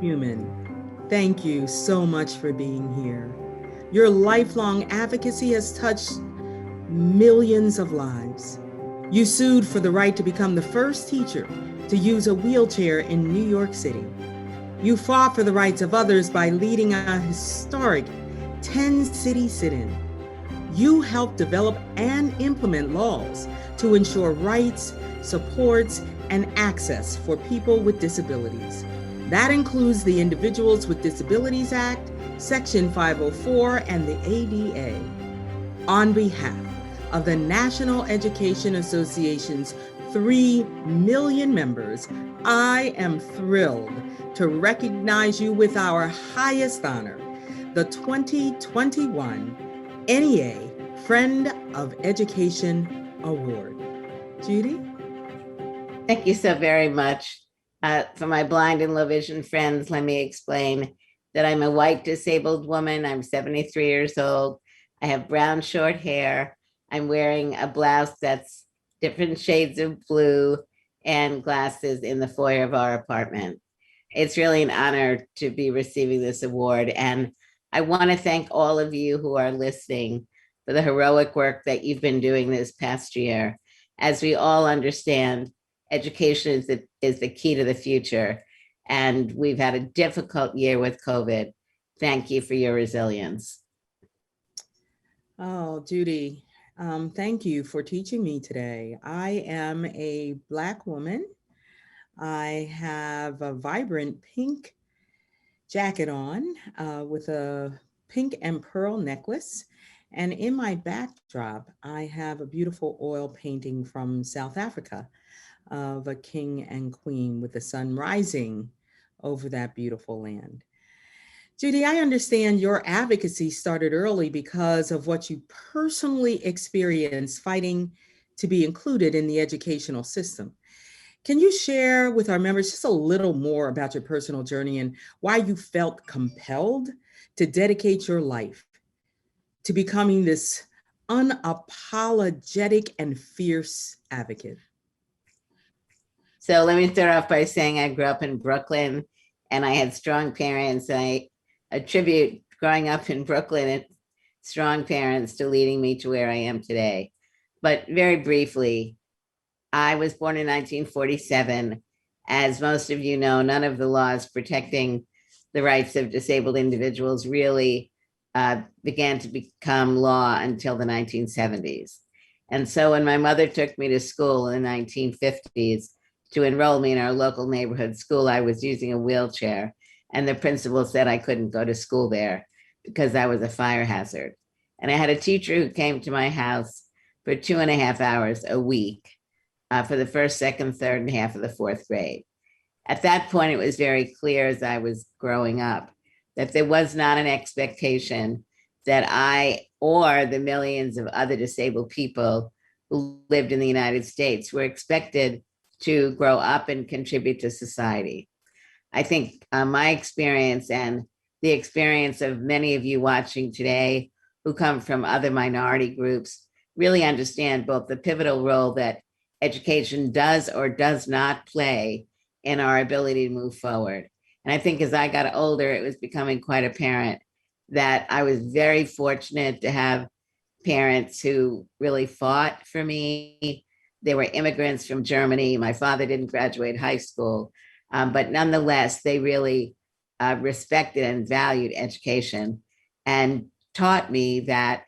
Heumann, thank you so much for being here. Your lifelong advocacy has touched millions of lives. You sued for the right to become the first teacher to use a wheelchair in New York City. You fought for the rights of others by leading a historic 10-city sit-in. You helped develop and implement laws to ensure rights, supports, and access for people with disabilities. That includes the Individuals with Disabilities Act, Section 504, and the ADA. On behalf of the National Education Association's 3 million members, I am thrilled to recognize you with our highest honor, the 2021 NEA Friend of Education Award. Judy? Thank you so very much. For my blind and low vision friends, let me explain that I'm a white disabled woman. I'm 73 years old. I have brown short hair. I'm wearing a blouse that's different shades of blue and glasses in the foyer of our apartment. It's really an honor to be receiving this award. And I want to thank all of you who are listening for the heroic work that you've been doing this past year. As we all understand, education is the key to the future. And we've had a difficult year with COVID. Thank you for your resilience. Oh, Judy, thank you for teaching me today. I am a Black woman. I have a vibrant pink jacket on with a pink and pearl necklace. And in my backdrop, I have a beautiful oil painting from South Africa of a king and queen with the sun rising over that beautiful land. Judy, I understand your advocacy started early because of what you personally experienced fighting to be included in the educational system. Can you share with our members just a little more about your personal journey and why you felt compelled to dedicate your life to becoming this unapologetic and fierce advocate? So let me start off by saying I grew up in Brooklyn and I had strong parents. I attribute growing up in Brooklyn and strong parents to leading me to where I am today. But very briefly, I was born in 1947. As most of you know, none of the laws protecting the rights of disabled individuals really began to become law until the 1970s. And so when my mother took me to school in the 1950s to enroll me in our local neighborhood school, I was using a wheelchair. And the principal said I couldn't go to school there because I was a fire hazard. And I had a teacher who came to my house for 2.5 hours a week for the first, second, third, and half of the fourth grade. At that point, it was very clear as I was growing up that there was not an expectation that I or the millions of other disabled people who lived in the United States were expected to grow up and contribute to society. I think my experience and the experience of many of you watching today who come from other minority groups really understand both the pivotal role that education does or does not play in our ability to move forward. And I think as I got older, it was becoming quite apparent that I was very fortunate to have parents who really fought for me. They were immigrants from Germany. My father didn't graduate high school, but nonetheless, they really respected and valued education and taught me that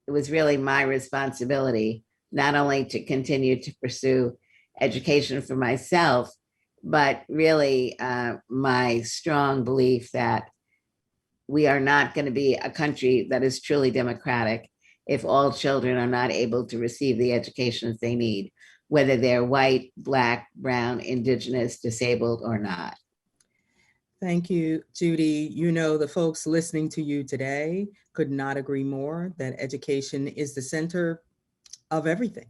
it was really my responsibility not only to continue to pursue education for myself, but really my strong belief that we are not going to be a country that is truly democratic if all children are not able to receive the education they need, whether they're white, Black, brown, indigenous, disabled, or not. Thank you, Judy. You know, the folks listening to you today could not agree more that education is the center of everything.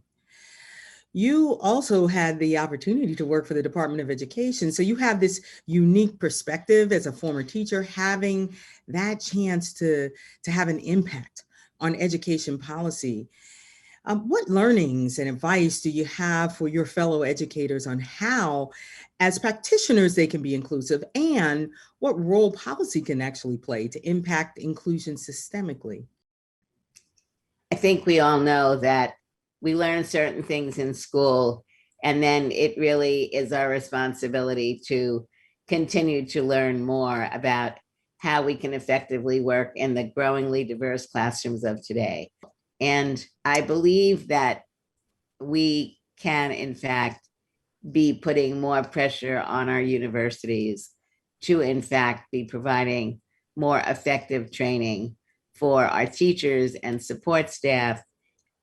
You also had the opportunity to work for the Department of Education. So you have this unique perspective as a former teacher, having that chance to have an impact on education policy. What learnings and advice do you have for your fellow educators on how, as practitioners, they can be inclusive and what role policy can actually play to impact inclusion systemically? I think we all know that we learn certain things in school, and then it really is our responsibility to continue to learn more about how we can effectively work in the growingly diverse classrooms of today. And I believe that we can, in fact, be putting more pressure on our universities to, in fact, be providing more effective training for our teachers and support staff.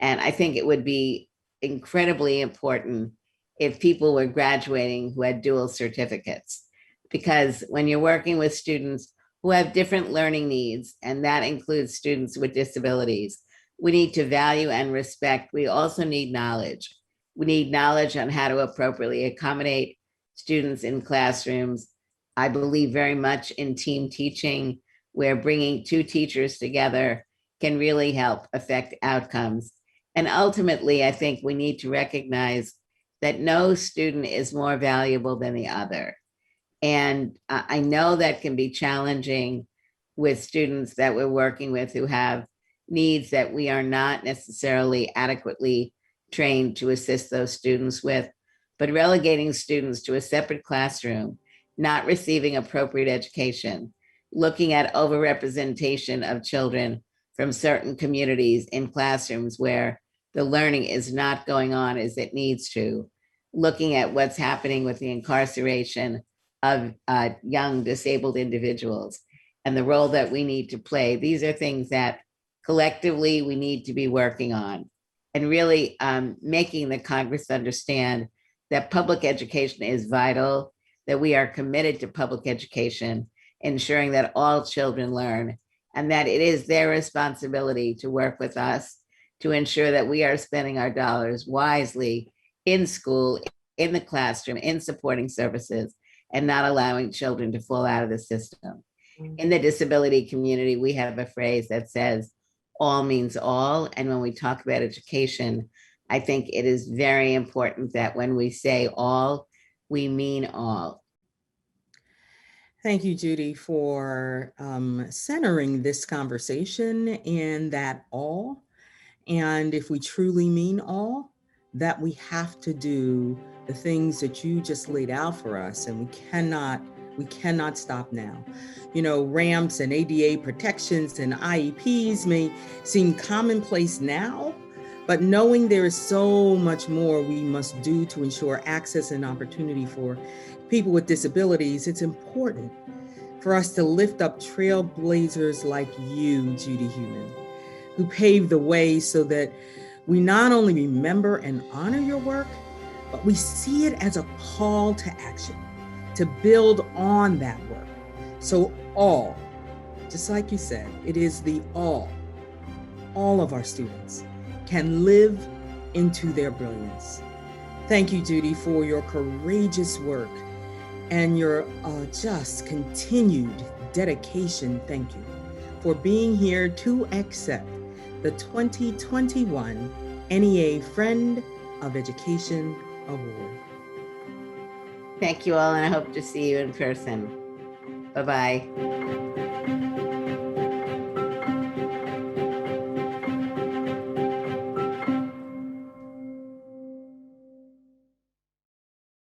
And I think it would be incredibly important if people were graduating who had dual certificates, because when you're working with students who have different learning needs, and that includes students with disabilities, we need to value and respect. We also need knowledge. We need knowledge on how to appropriately accommodate students in classrooms. I believe very much in team teaching, where bringing two teachers together can really help affect outcomes. And ultimately, I think we need to recognize that no student is more valuable than the other. And I know that can be challenging with students that we're working with who have needs that we are not necessarily adequately trained to assist those students with, but relegating students to a separate classroom, not receiving appropriate education, looking at overrepresentation of children from certain communities in classrooms where the learning is not going on as it needs to, looking at what's happening with the incarceration of young disabled individuals and the role that we need to play. These are things that collectively we need to be working on, and really making the Congress understand that public education is vital, that we are committed to public education, ensuring that all children learn, and that it is their responsibility to work with us to ensure that we are spending our dollars wisely in school, in the classroom, in supporting services, and not allowing children to fall out of the system. In the disability community, we have a phrase that says, all means all. And when we talk about education, I think it is very important that when we say all, we mean all. Thank you, Judy, for centering this conversation in that all. And if we truly mean all, that we have to do the things that you just laid out for us, and we cannot stop now. You know, ramps and ADA protections and IEPs may seem commonplace now, but knowing there is so much more we must do to ensure access and opportunity for people with disabilities, it's important for us to lift up trailblazers like you, Judy Heumann, who paved the way so that we not only remember and honor your work, but we see it as a call to action, to build on that work. So all, just like you said, it is the all of our students can live into their brilliance. Thank you, Judy, for your courageous work and your just continued dedication. Thank you for being here to accept the 2021 NEA Friend of Education Award. Thank you all, and I hope to see you in person. Bye-bye.